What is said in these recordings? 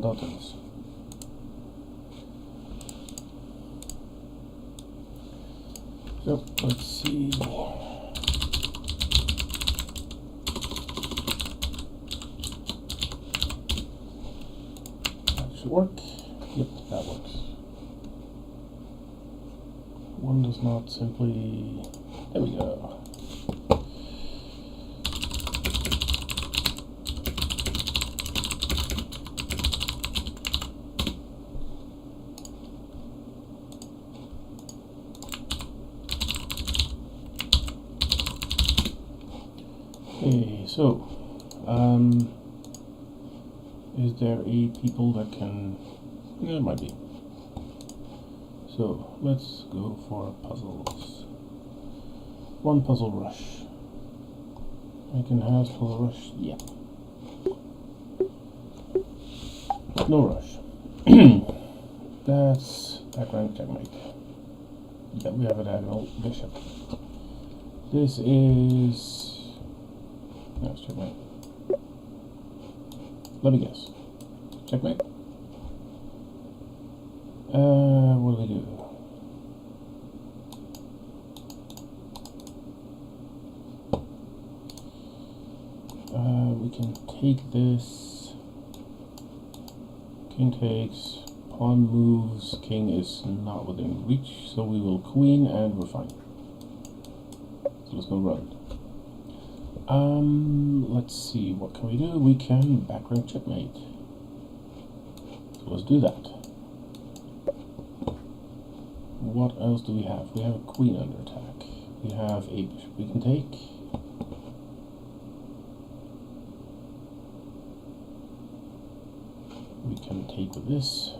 combatants. So let's see. That should work. Yep, that works. One does not simply. There we go. Okay, so is there a people that can? Yeah, there might be. So let's go for puzzles. One puzzle rush. I can have full rush. Yeah. No rush. That's back rank checkmate. Yeah, we have a diagonal bishop. This is. No, it's checkmate. Let me guess. Checkmate? What do we do? We can take this. King takes. Pawn moves. King is not within reach, so we will queen and we're fine. So let's go run. Let's see, what can we do? We can back rank checkmate. So let's do that. What else do we have? We have a queen under attack. We have a bishop we can take. We can take with this.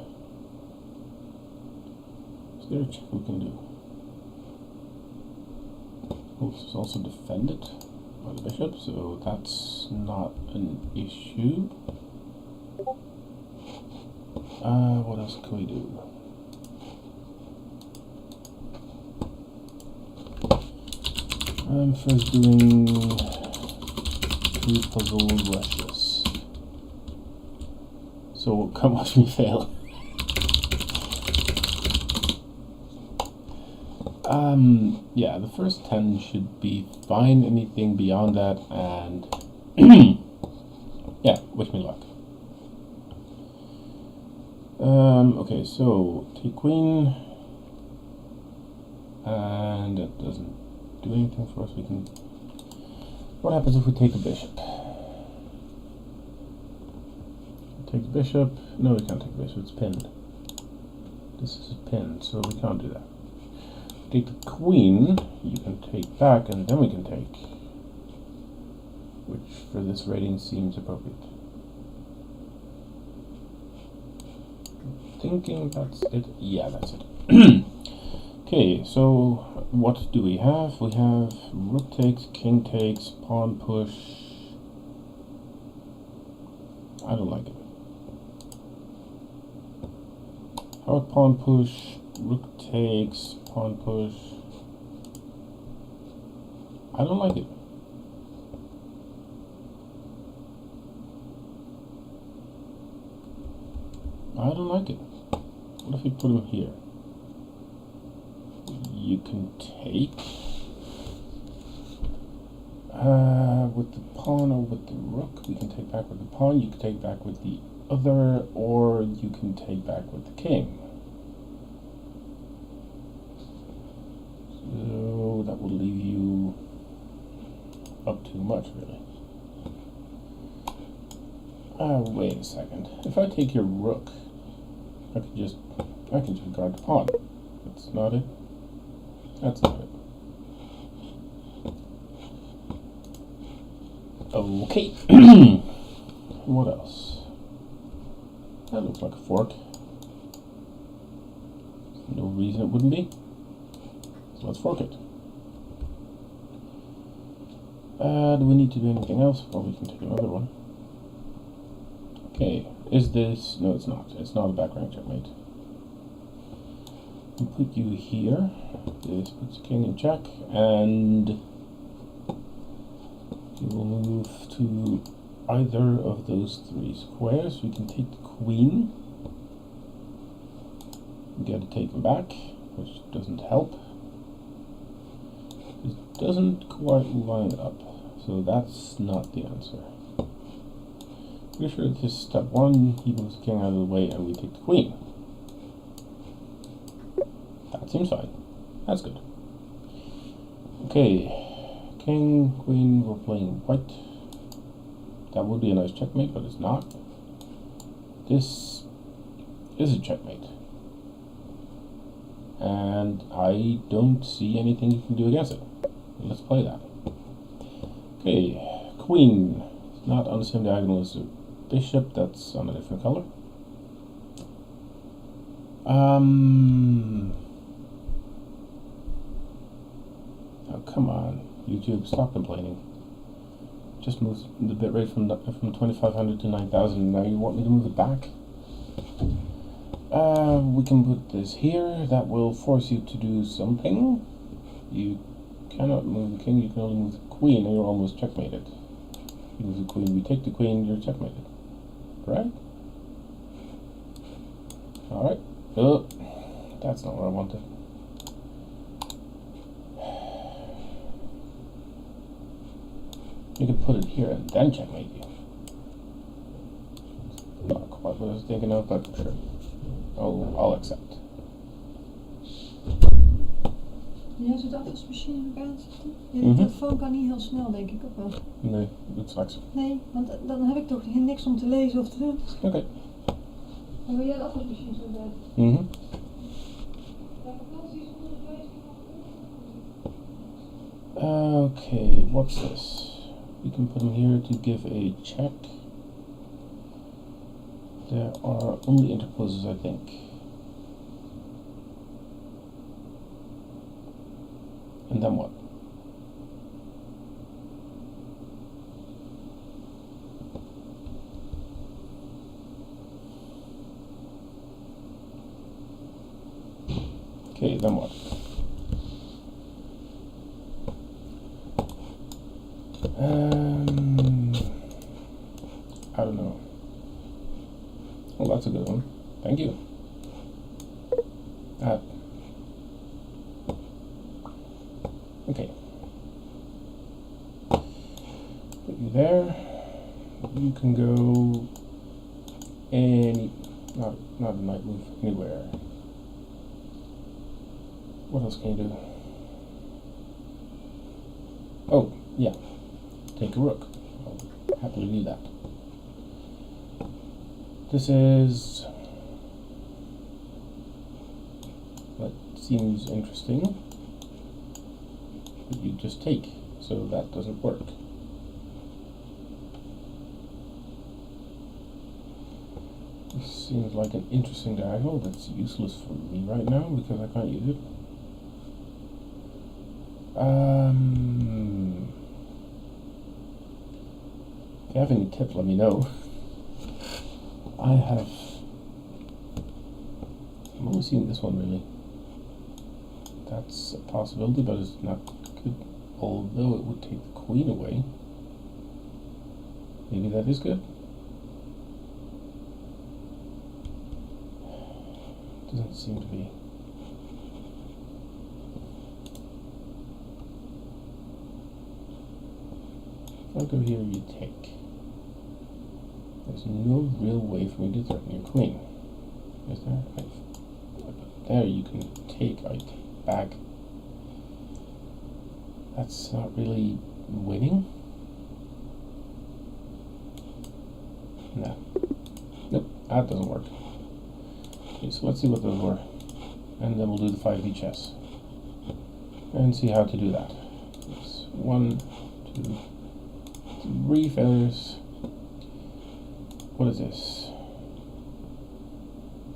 Is there a check we can do? Oh, this is also defended by the bishop, so that's not an issue. What else can we do? I'm first doing 2 puzzle rushes. So come watch me fail. Yeah, the first 10 should be fine. Anything beyond that, and yeah, wish me luck. Okay, so take queen, and it doesn't do anything for us. We can. What happens if we take a bishop? Take the bishop. No, we can't take the bishop. It's pinned. This is pinned, so we can't do that. Take the queen, you can take back, and then we can take, which for this rating seems appropriate. Thinking that's it. Yeah, that's it. Okay, so what do we have? We have rook takes, king takes, pawn push. I don't like it. How about pawn push, rook takes, pawn push? I don't like it. I don't like it. What if we put him here? You can take with the pawn or with the rook. We can take back with the pawn. You can take back with the other, or you can take back with the king. So that would leave you up too much, really. Wait a second. If I take your rook, I can just guard the pawn. That's not it. That's not it. Okay. What else? That looks like a fork. No reason it wouldn't be. So let's fork it. Do we need to do anything else? Well, we can take another one. Okay. Is this... No, it's not. It's not a back rank checkmate. We'll put you here. This puts king in check, and you will move to either of those three squares. We can take the queen. We gotta take them back, which doesn't help. It doesn't quite line up, so that's not the answer. Pretty sure this is step one. He moves the king out of the way and we take the queen. That seems fine. That's good. Okay, king, queen, we're playing white. That would be a nice checkmate, but it's not. This is a checkmate. And I don't see anything you can do against it. Let's play that. Okay, queen. It's not on the same diagonal as the bishop, that's on a different color. Oh, come on, YouTube, stop complaining. Just moved the bitrate from 2500 to 9000. Now you want me to move it back? We can put this here. That will force you to do something. You cannot move the king, you can only move the queen, and you're almost checkmated. You move the queen, we take the queen, you're checkmated. Right? Alright. Oh, that's not what I wanted. You could put it here and then checkmate you. Not quite what I was thinking of, but sure. I'll accept. Ja, zo'n afwasmachine in elkaar zetten. Ja, die telefoon kan niet heel snel, denk ik ook wel. Nee, doe straks. Nee, want dan heb ik toch niks om te lezen of te doen. Oké. En wil jij de afwasmachine zo bij? Okay, what's this? We can put him here to give a check. There are only interposes, I think. And then what? Okay, then what? I don't know. Well, that's a good one. Thank you. Okay. Put you there. You can go any, not a knight move, anywhere. What else can you do? Oh, yeah. Take a rook. I'll happily do that. This is what seems interesting, but you just take, so that doesn't work. This seems like an interesting diagonal that's useless for me right now because I can't use it. If you have any tips, let me know. I'm only seeing this one really. That's a possibility, but it's not good. Although it would take the queen away. Maybe that is good. Doesn't seem to be. If I go here, you take. There's no real way for me to threaten your queen. Is there? But there you can take, I take back. That's not really winning. No. Nope, that doesn't work. Okay, so let's see what those were. And then we'll do the 5e chess. And see how to do that. It's 1, 2, 3 failures. What is this?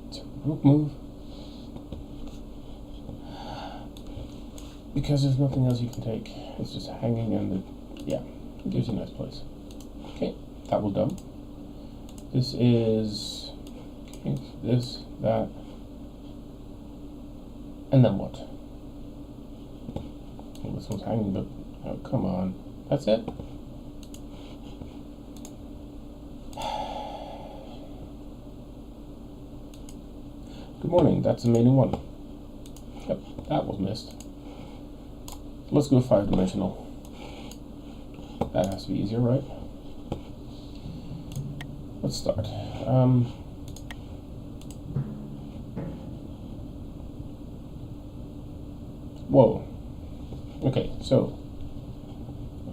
It's a rook move. Because there's nothing else you can take. It's just hanging and yeah, it gives you a nice place. Okay, that will do. This is okay, this, that, and then what? Well, this one's hanging, but oh, come on. That's it? Good morning, that's a mate in 1. Yep, that was missed. Let's go 5-dimensional. That has to be easier, right? Let's start. Whoa. Okay, so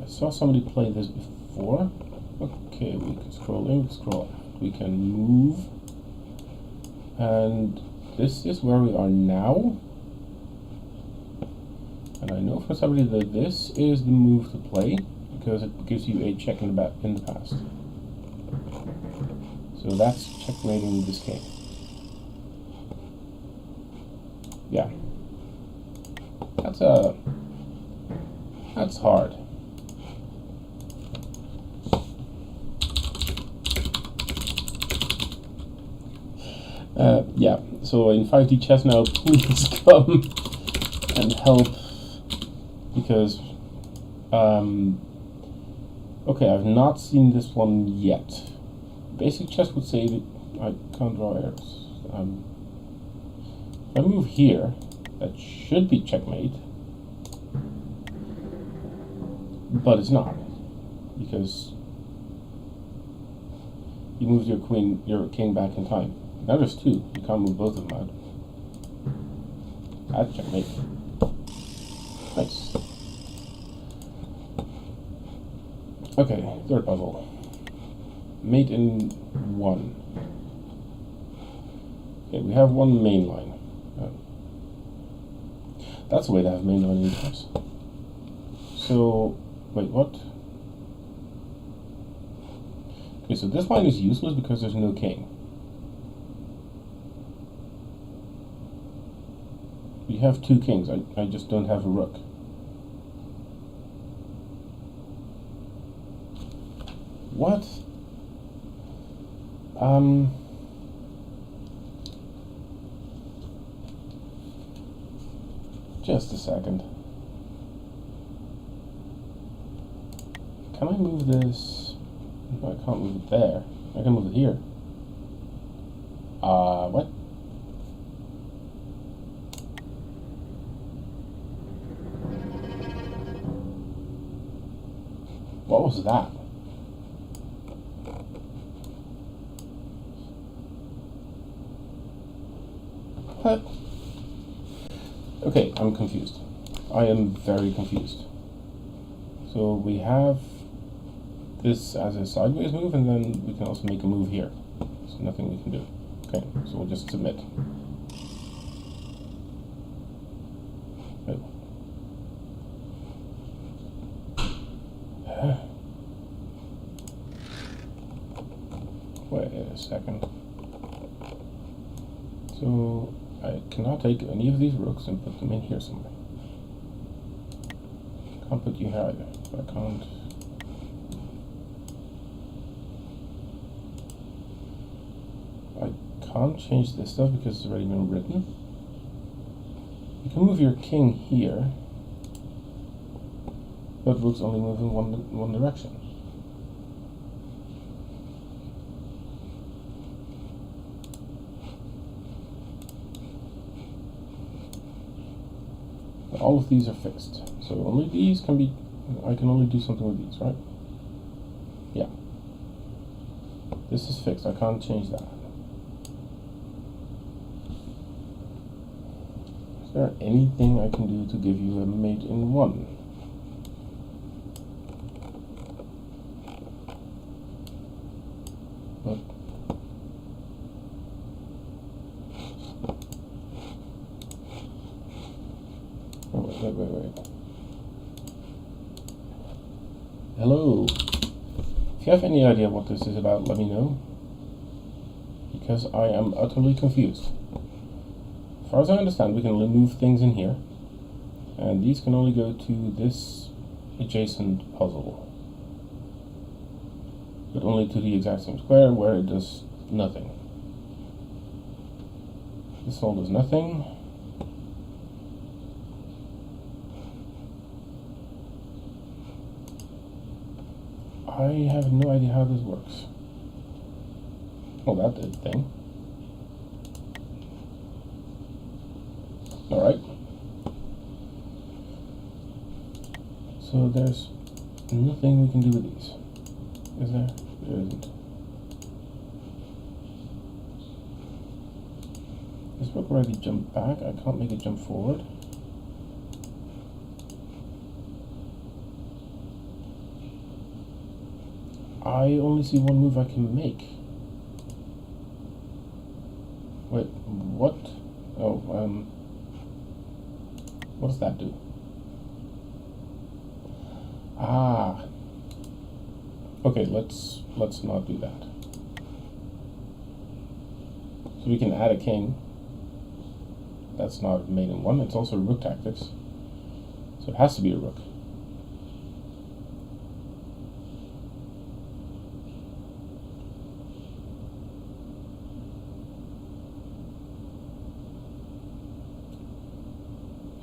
I saw somebody play this before. Okay, we can scroll in, scroll out. We can move. And this is where we are now. And I know for somebody that this is the move to play because it gives you a check in the past. So that's checkmating this king. Yeah. That's hard. Yeah, so in 5D chess now, please come and help, because, okay, I've not seen this one yet. Basic chess would say that I can't draw arrows. If I move here, that should be checkmate, but it's not, because you moved your king back in time. Now there's 2. You can't move both of them out. That's checkmate. Nice. Okay, 3rd puzzle. Mate in 1. Okay, we have 1 main line. That's the way to have main line in chess. So, wait, what? Okay, so this line is useless because there's no king. We have 2 kings, I just don't have a rook. What? Just a second. Can I move this? No, I can't move it there. I can move it here. What? What was that? What? Okay, I'm confused. I am very confused. So we have this as a sideways move, and then we can also make a move here. So nothing we can do. Okay, so we'll just submit. Wait a second. So I cannot take any of these rooks and put them in here somewhere. Can't put you here either. So I can't. I can't change this stuff because it's already been written. You can move your king here, but rooks only move in one direction. But all of these are fixed, so only these can be. I can only do something with these, right? Yeah. This is fixed. I can't change that. Is there anything I can do to give you a mate in 1? But oh, wait. Hello. If you have any idea what this is about, let me know, because I am utterly confused. As far as I understand, we can move things in here, and these can only go to this adjacent puzzle, but only to the exact same square where it does nothing. This all does nothing. I have no idea how this works. Well, that did a thing. Alright. So there's nothing we can do with these. Is there? There isn't. This rook already jumped back. I can't make it jump forward. I only see one move I can make. Wait, what? Oh, what does that do? Ah. Okay, let's not do that. So we can add a king. That's not mate in one, it's also rook tactics. So it has to be a rook.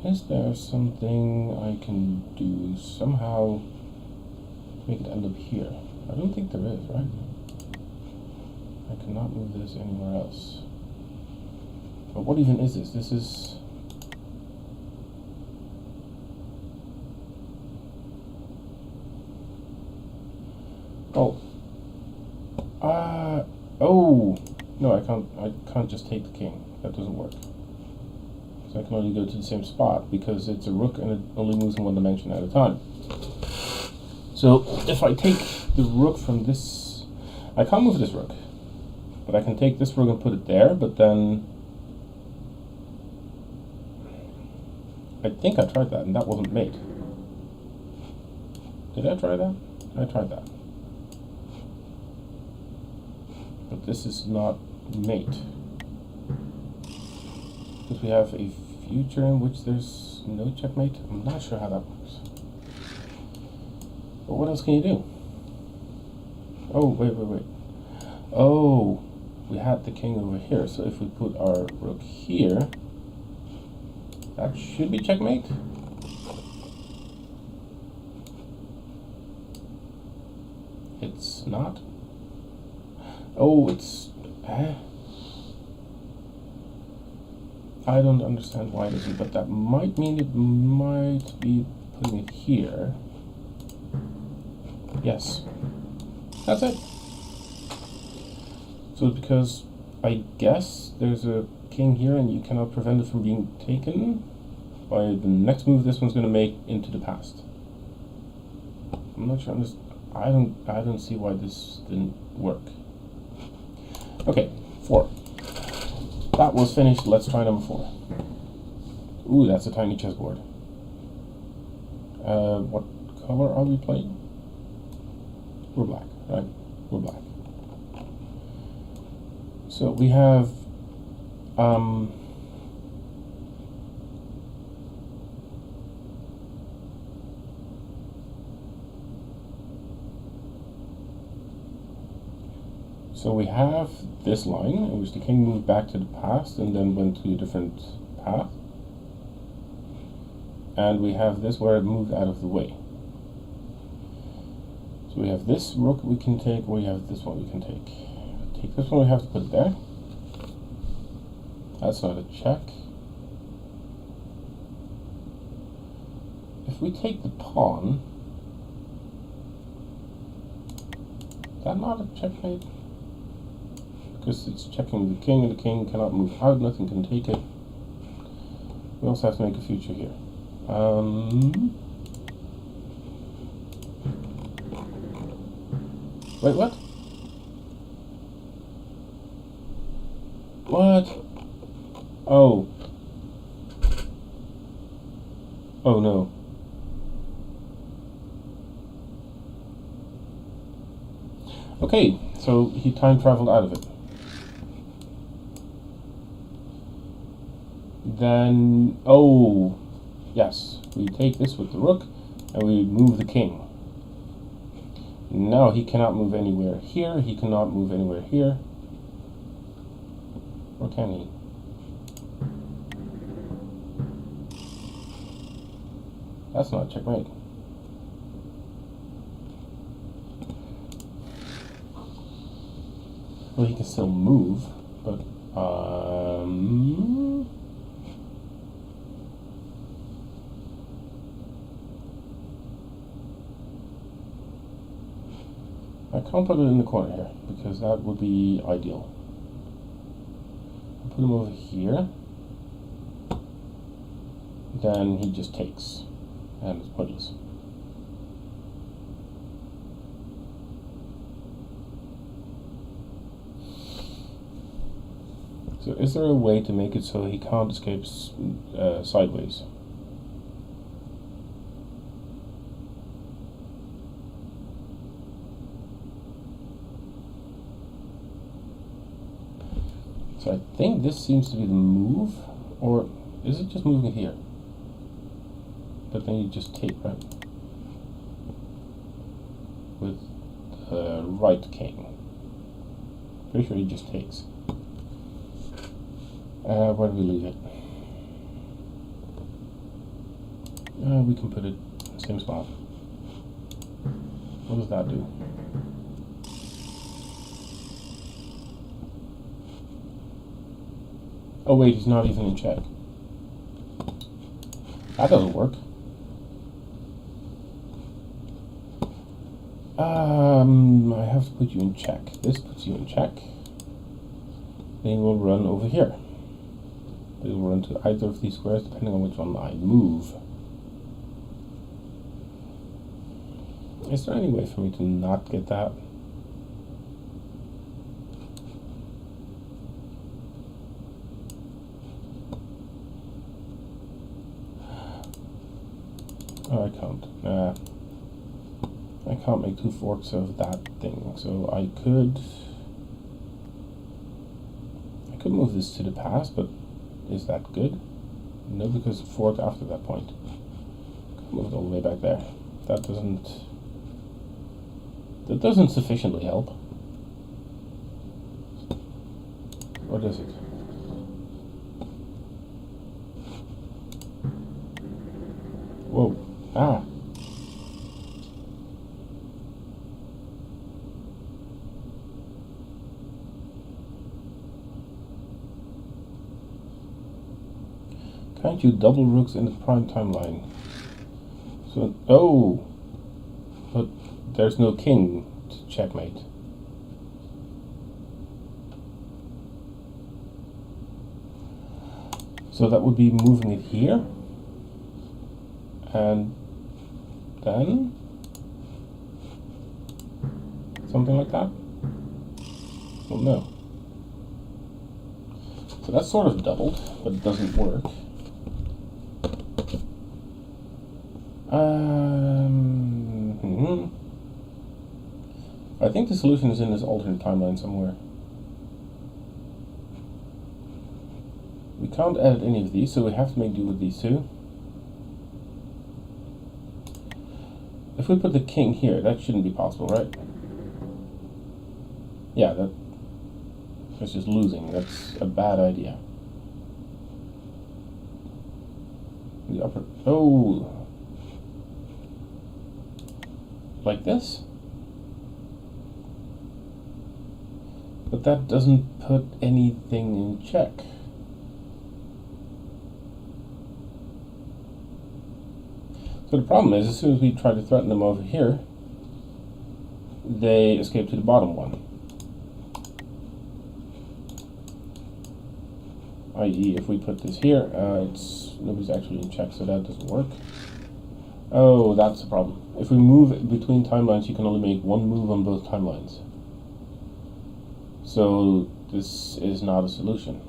Is there something I can do somehow to make it end up here? I don't think there is, right? I cannot move this anywhere else. But what even is this? This is... Oh. Oh! No, I can't just take the king. That doesn't work. So I can only go to the same spot because it's a rook and it only moves in one dimension at a time. So if I take the rook from this... I can't move this rook. But I can take this rook and put it there, but then... I think I tried that, and that wasn't mate. Did I try that? I tried that. But this is not mate. Because we have a future in which there's no checkmate. I'm not sure how that works. But what else can you do? Oh, wait. Oh, we had the king over here, so if we put our rook here, that should be checkmate. It's not. Oh, it's... I don't understand why it isn't, but that might mean it might be putting it here. Yes. That's it. So it's because I guess there's a king here and you cannot prevent it from being taken by the next move this one's going to make into the past. I'm not sure. I don't see why this didn't work. Okay, 4. That was finished. Let's try number 4. Ooh, that's a tiny chessboard. What color are we playing? We're black, right? We're black. So we have so we have this line in which the king moved back to the past and then went to a different path. And we have this where it moved out of the way. So we have this rook we can take, we have this one we can take. Take this one, we have to put it there. That's not a check. If we take the pawn, is that not a checkmate? Because it's checking the king, and the king cannot move out, nothing can take it. We also have to make a future here. Wait, what? What? Oh. Oh no. Okay, so he time traveled out of it. Then, oh, yes, we take this with the rook and we move the king. Now he cannot move anywhere here, he cannot move anywhere here. Or can he? That's not checkmate. Well, he can still move, but can't put it in the corner here, because that would be ideal. Put him over here. Then he just takes, and it's pointless. So is there a way to make it so he can't escape sideways? So I think this seems to be the move, or is it just moving it here? But then you just take, right? With the right king. Pretty sure he just takes. Where do we leave it? We can put it in the same spot. What does that do? Oh wait, he's not even in check. That doesn't work. I have to put you in check. This puts you in check. Then you will run over here. They will run to either of these squares, depending on which one I move. Is there any way for me to not get that? Oh, I can't. I can't make two forks of that thing, so I could move this to the pass, but is that good? No, because it forked after that point. Move it all the way back there. That doesn't sufficiently help. Or does it? Whoa. Ah. Can't you double rooks in the prime timeline? So, oh, but there's no king to checkmate. So that would be moving it here, and then something like that? Well, no. So that's sort of doubled, but it doesn't work. I think the solution is in this alternate timeline somewhere. We can't edit any of these, so we have to make do with these two. If we put the king here, that shouldn't be possible, right? Yeah, that's just losing. That's a bad idea. The upper... Oh! Like this? But that doesn't put anything in check. So the problem is, as soon as we try to threaten them over here, they escape to the bottom one. I.e., if we put this here, nobody's actually in check, so that doesn't work. Oh, that's the problem. If we move between timelines, you can only make one move on both timelines. So this is not a solution.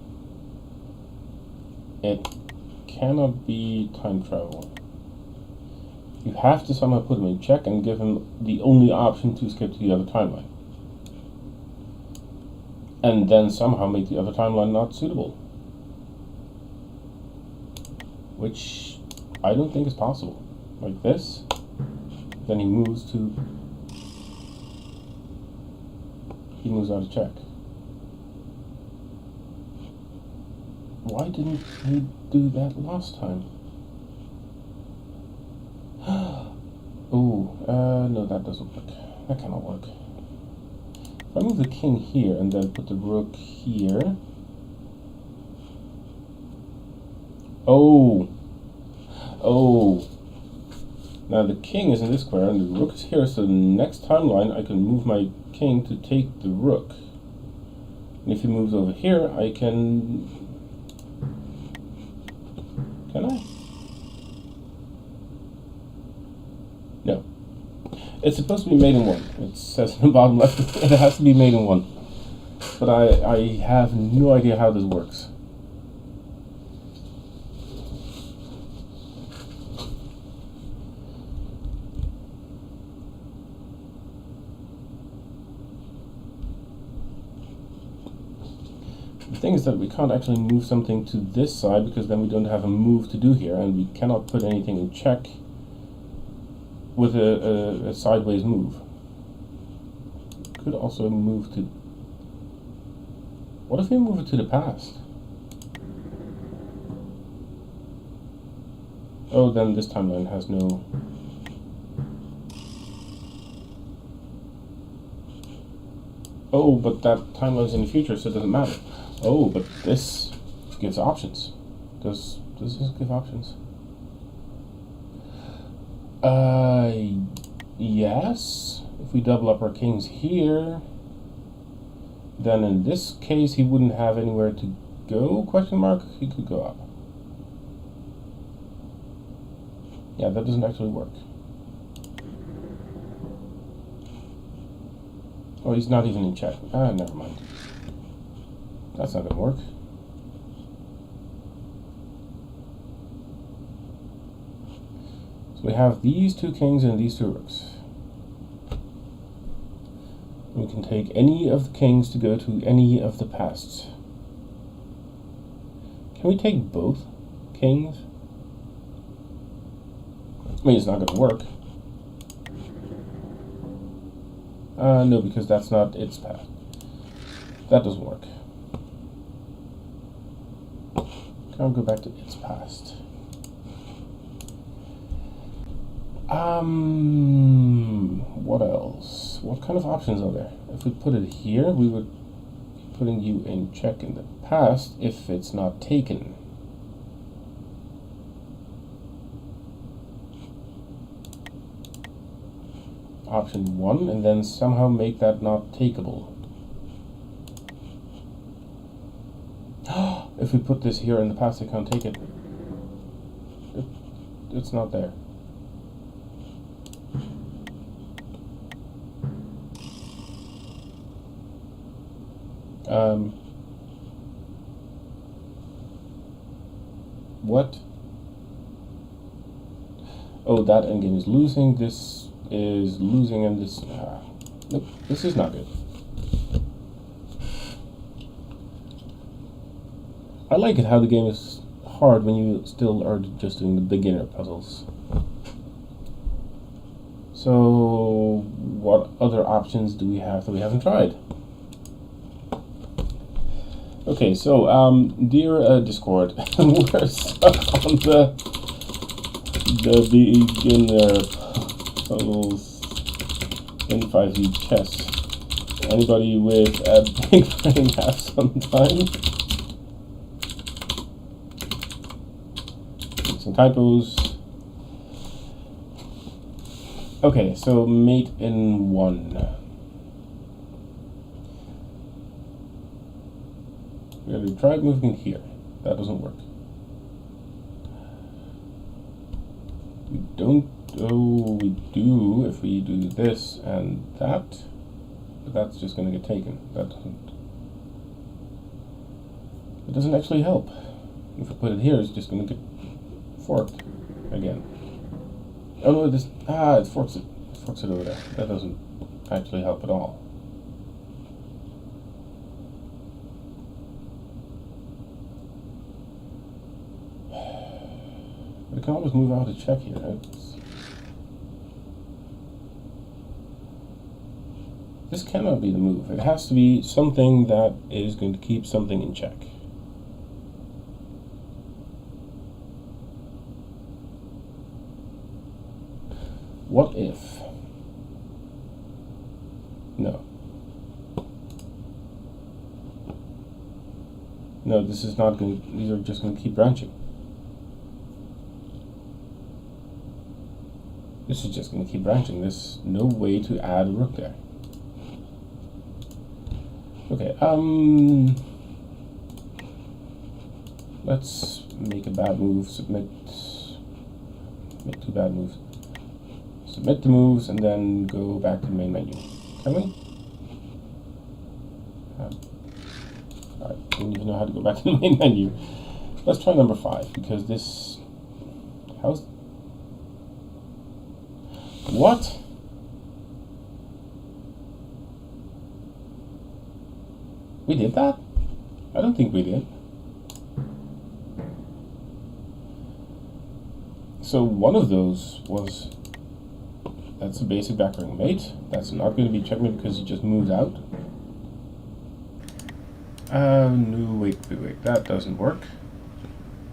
It cannot be time travel. You have to somehow put him in check and give him the only option to skip to the other timeline. And then somehow make the other timeline not suitable. Which I don't think is possible. Like this, then he moves out of check. Why didn't he do that last time? Oh, no, that doesn't work. That cannot work. If I move the king here and then put the rook here. Oh! Oh! Now the king is in this square and the rook is here, so the next timeline I can move my king to take the rook. And if he moves over here, I can... Can I? No. It's supposed to be mate in one. It says in the bottom left, it has to be mate in one. But I have no idea how this works. The thing is that we can't actually move something to this side because then we don't have a move to do here, and we cannot put anything in check with a sideways move. Could also move to... What if we move it to the past? Oh, then this timeline has no... Oh, but that timeline's in the future, so it doesn't matter. Oh, but this gives options. Does this give options? Yes. If we double up our kings here, then in this case he wouldn't have anywhere to go, question mark? He could go up. Yeah, that doesn't actually work. Oh, he's not even in check. Ah, never mind. That's not gonna work. So we have these two kings and these two rooks. We can take any of the kings to go to any of the pasts. Can we take both kings? I mean, it's not gonna work. No, because that's not its path. That doesn't work. I'll go back to its past. What else? What kind of options are there? If we put it here, we would be putting you in check in the past if it's not taken. Option 1, and then somehow make that not takeable. If we put this here in the past, I can't take it. It's not there. What? Oh, that endgame is losing, this is losing, and this... nope, this is not good. I like it how the game is hard when you still are just doing the beginner puzzles. So, what other options do we have that we haven't tried? Okay, so, dear Discord, we're stuck on the beginner puzzles in 5e chess. Anybody with a big brain have some time? Some typos. Okay, so mate in 1. We have to try moving here. That doesn't work. We don't. Oh, we do if we do this and that. But that's just going to get taken. That doesn't. It doesn't actually help. If I put it here, it's just going to get forked again. Oh no, this it forks it. It forks it over there. That doesn't actually help at all. But I can always move out to check here. This cannot be the move. It has to be something that is going to keep something in check. What if? No. No, this is not going to, these are just going to keep branching. This is just going to keep branching. There's no way to add a rook there. Okay, let's make a bad move, submit, make 2 bad moves. Submit the moves and then go back to the main menu. Can we? I don't even know how to go back to the main menu. Let's try number 5 because this. How's. What? We did that? I don't think we did. So one of those was. That's a basic background mate. That's not going to be checkmate because he just moved out. No, wait. That doesn't work.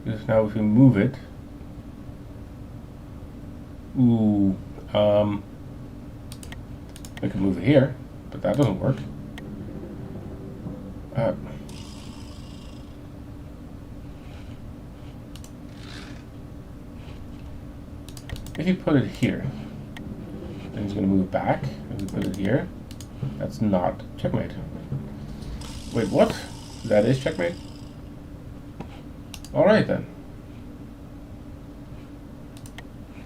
Because now if we move it. Ooh, I can move it here, but that doesn't work. If you put it here, then he's going to move back. If we put it here, that's not checkmate. Wait, what? That is checkmate? Alright then.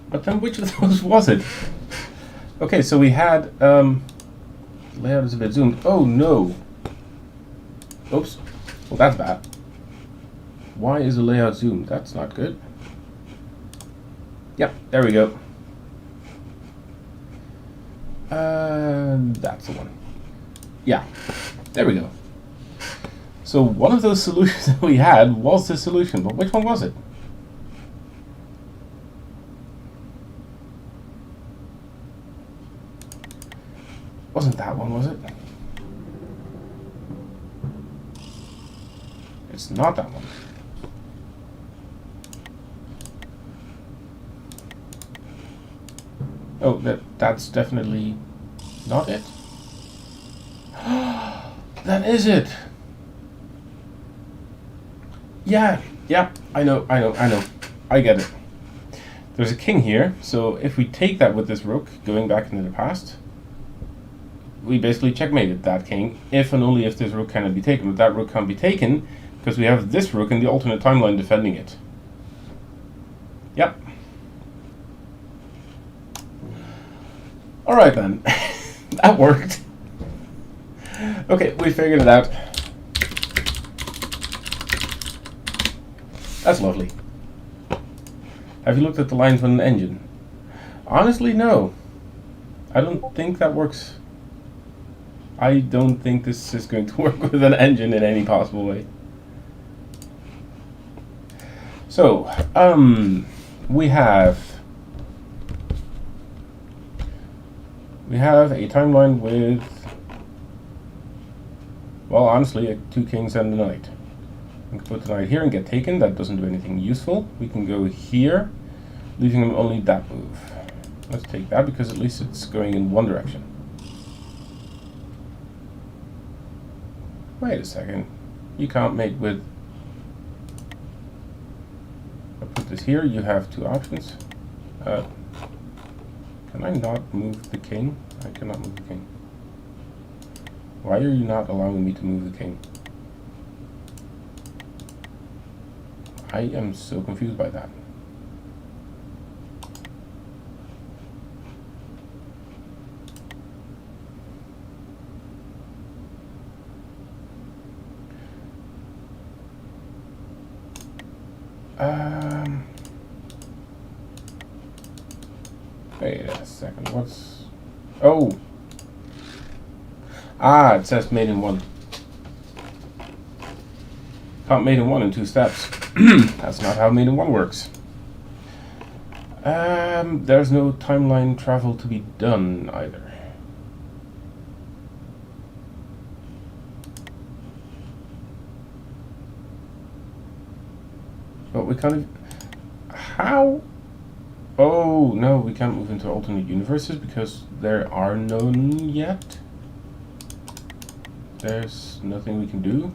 But then which of those was it? Okay, so we had, layout is a bit zoomed. Oh no! Oops. Well, that's bad. Why is the layout zoomed? That's not good. Yep, there we go. That's the one. Yeah, there we go. So one of those solutions that we had was the solution, but which one was it? Wasn't that one, was it? It's not that one. Oh, that's definitely not it. That is it. Yeah, I know. I get it. There's a king here, so if we take that with this rook, going back into the past, we basically checkmated that king, if and only if this rook cannot be taken. But that rook can't be taken, because we have this rook in the alternate timeline defending it. Yep. Alright then. That worked. Okay, we figured it out. That's lovely. Have you looked at the lines with an engine? Honestly, no. I don't think that works. I don't think this is going to work with an engine in any possible way. So, we have a timeline with, well, honestly, 2 kings and a knight. We can put the knight here and get taken. That doesn't do anything useful. We can go here, leaving him only that move. Let's take that because at least it's going in one direction. Wait a second. You can't mate with... I'll put this here. You have 2 options. Can I not move the king? I cannot move the king. Why are you not allowing me to move the king? I am so confused by that. Wait a second, what's... Oh! Ah, it says made in 1. Can't made in 1 in 2 steps. That's not how made in 1 works. There's no timeline travel to be done either. But we can't... How? Oh, no, we can't move into alternate universes because there are none yet. There's nothing we can do.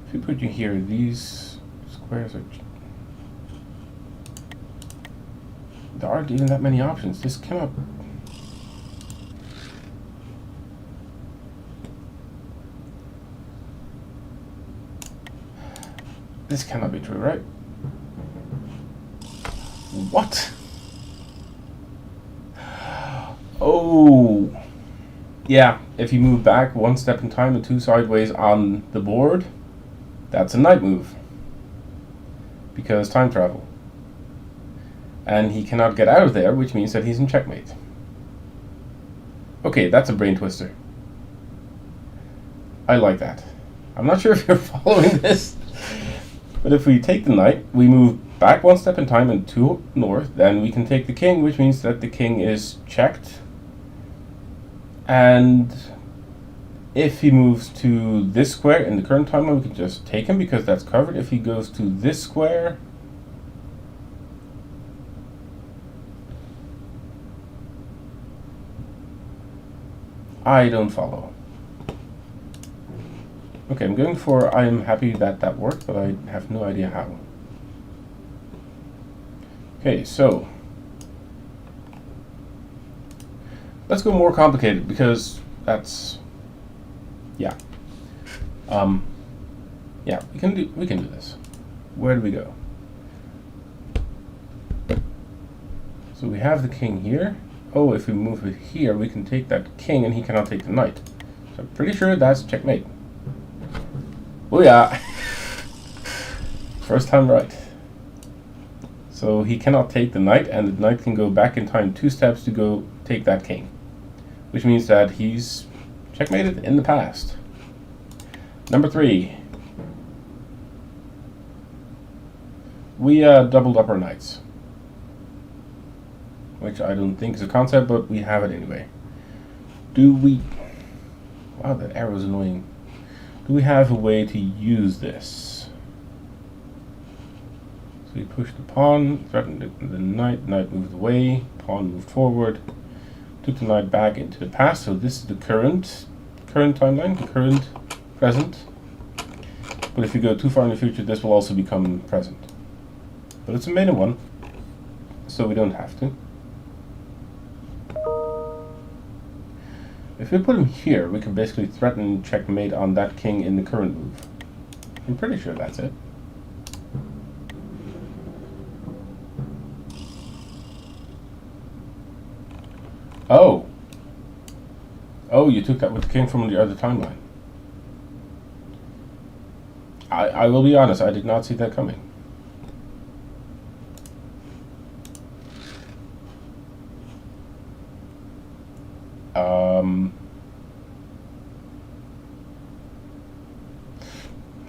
If we put you here, these squares are... There aren't even that many options. This cannot... This cannot be true, right? What? Oh... Yeah, if you move back 1 step in time and 2 sideways on the board, that's a knight move. Because time travel. And he cannot get out of there, which means that he's in checkmate. Okay, that's a brain twister. I like that. I'm not sure if you're following this, but if we take the knight, we move back 1 step in time and 2 north, then we can take the king, which means that the king is checked. And if he moves to this square in the current timeline, we can just take him because that's covered. If he goes to this square, I don't follow. Okay, I'm going for I'm happy that that worked, but I have no idea how. Okay, so let's go more complicated because that's yeah. Yeah, we can do this. Where do we go? So we have the king here. Oh, if we move it here, we can take that king and he cannot take the knight. So I'm pretty sure that's checkmate. Oh yeah. First time right. So he cannot take the knight, and the knight can go back in time 2 steps to go take that king. Which means that he's checkmated in the past. Number 3. We doubled up our knights. Which I don't think is a concept, but we have it anyway. Do we... Wow, that arrow is annoying. Do we have a way to use this? So we pushed the pawn, threatened the knight, knight moved away, pawn moved forward, took the knight back into the past, so this is the current timeline, the current present. But if you go too far in the future, this will also become present. But it's a maiden one, so we don't have to. If we put him here, we can basically threaten checkmate on that king in the current move. I'm pretty sure that's it. Oh! Oh, you took that with the king from the other timeline. I will be honest, I did not see that coming.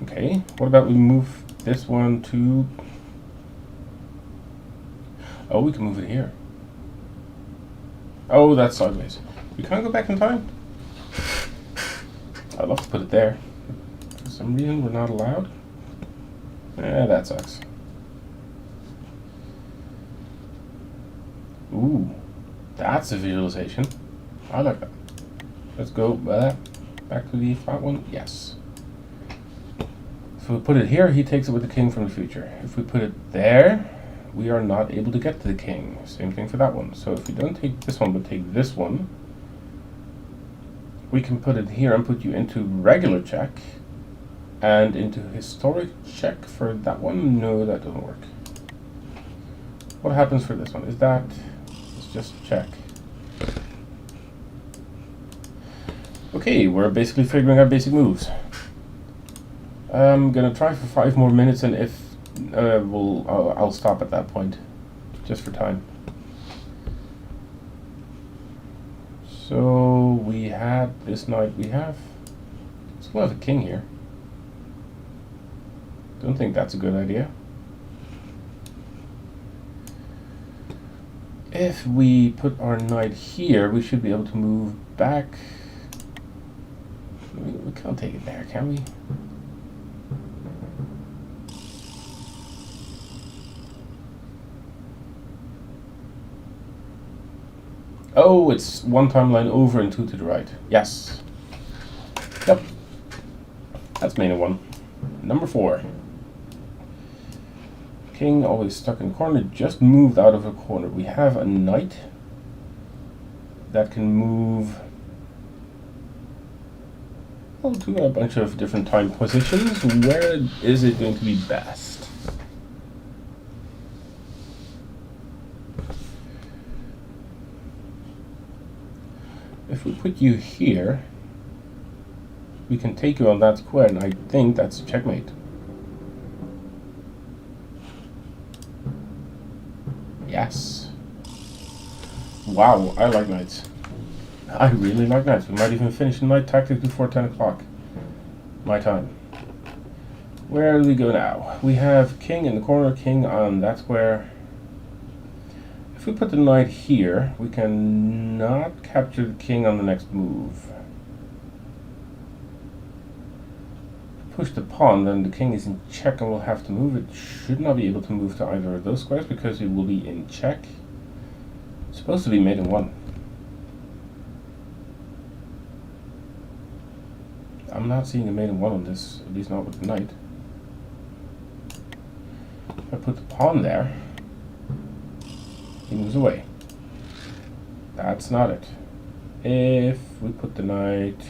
Okay, what about we move this one to... Oh, we can move it here. Oh, that's sideways. We can't go back in time? I'd love to put it there. For some reason, we're not allowed. That sucks. Ooh, that's a visualization. I like that. Let's go back to the front one. Yes. If we put it here, he takes it with the king from the future. If we put it there, we are not able to get to the king. Same thing for that one. So if we don't take this one, but take this one, we can put it here and put you into regular check and into historic check for that one. No, that doesn't work. What happens for this one? Is that... It's just check. Okay, we're basically figuring out basic moves. I'm gonna try for 5 more minutes, and if I'll stop at that point, just for time. So we had this knight. We have still have a king here. Don't think that's a good idea. If we put our knight here, we should be able to move back. We can't take it there, can we? Oh, it's 1 timeline over and 2 to the right. Yes. Yep. That's main one. Number 4. king always stuck in the corner, just moved out of a corner. We have a knight that can move to a bunch of different time positions. Where is it going to be best? If we put you here, we can take you on that square, and I think that's checkmate. Yes. Wow, I like knights. I really like knights. We might even finish the knight tactic before 10 o'clock. My time. Where do we go now? We have king in the corner, king on that square. If we put the knight here, we can not capture the king on the next move. Push the pawn, then the king is in check and will have to move. It should not be able to move to either of those squares because it will be in check. It's supposed to be mate in one. I'm not seeing a mate in one on this, at least not with the knight. If I put the pawn there, he moves away. That's not it. If we put the knight...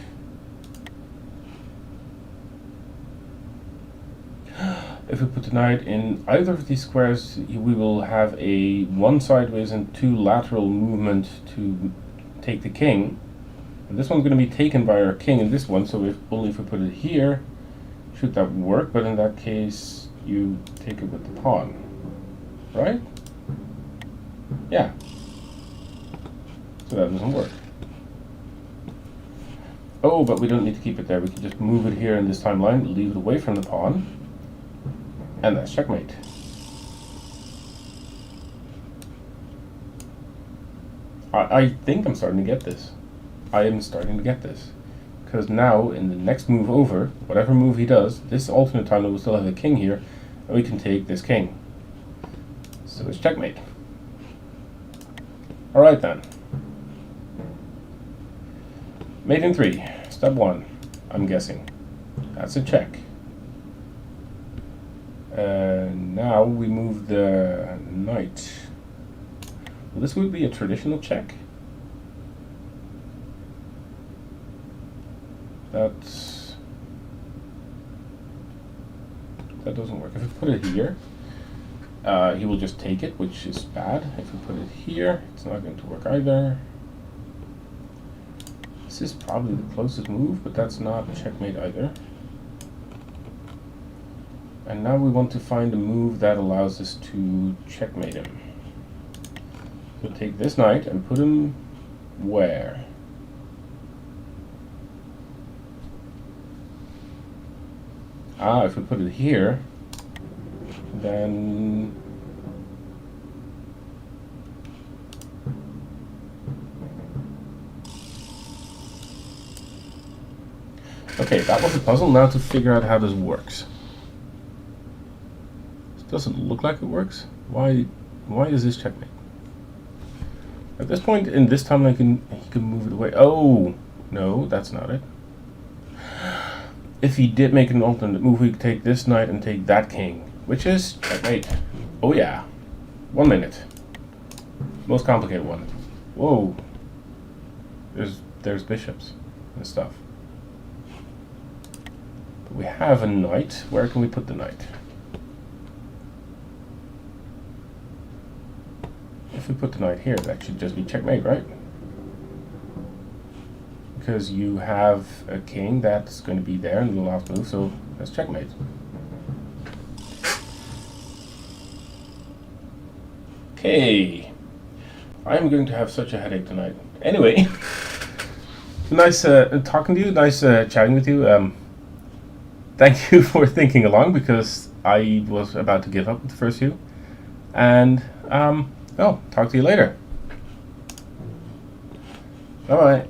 If we put the knight in either of these squares, we will have a one sideways and two lateral movement to take the king. And this one's going to be taken by our king in this one, so if we put it here, should that work? But in that case, you take it with the pawn, right? Yeah. So that doesn't work. Oh, but we don't need to keep it there. We can just move it here in this timeline, leave it away from the pawn. And that's checkmate. I think I'm starting to get this. I am starting to get this. Because now, in the next move over, whatever move he does, this alternate timeline will still have a king here, and we can take this king. So it's checkmate. Alright then. Mate in 3. Step 1. I'm guessing. That's a check. Now we move the knight. Well, this would be a traditional check. That doesn't work. If we put it here, he will just take it, which is bad. If we put it here, it's not going to work either. This is probably the closest move, but that's not checkmate either. And now we want to find a move that allows us to checkmate him. So take this knight and put him where? If we put it here, then okay, that was a puzzle. Now to figure out how this works. Doesn't look like it works. Why is this checkmate? At this point in this time, he can move it away. Oh no, that's not it. If he did make an alternate move, we could take this knight and take that king, which is checkmate. Oh yeah, 1 minute. Most complicated one. Whoa. There's bishops and stuff. But we have a knight. Where can we put the knight? If we put the knight here, that should just be checkmate, right? Because you have a king that's going to be there in the last move, so that's checkmate. Okay. I'm going to have such a headache tonight. Anyway, nice talking to you, nice chatting with you. Thank you for thinking along, because I was about to give up with the first few. And, talk to you later. Bye-bye.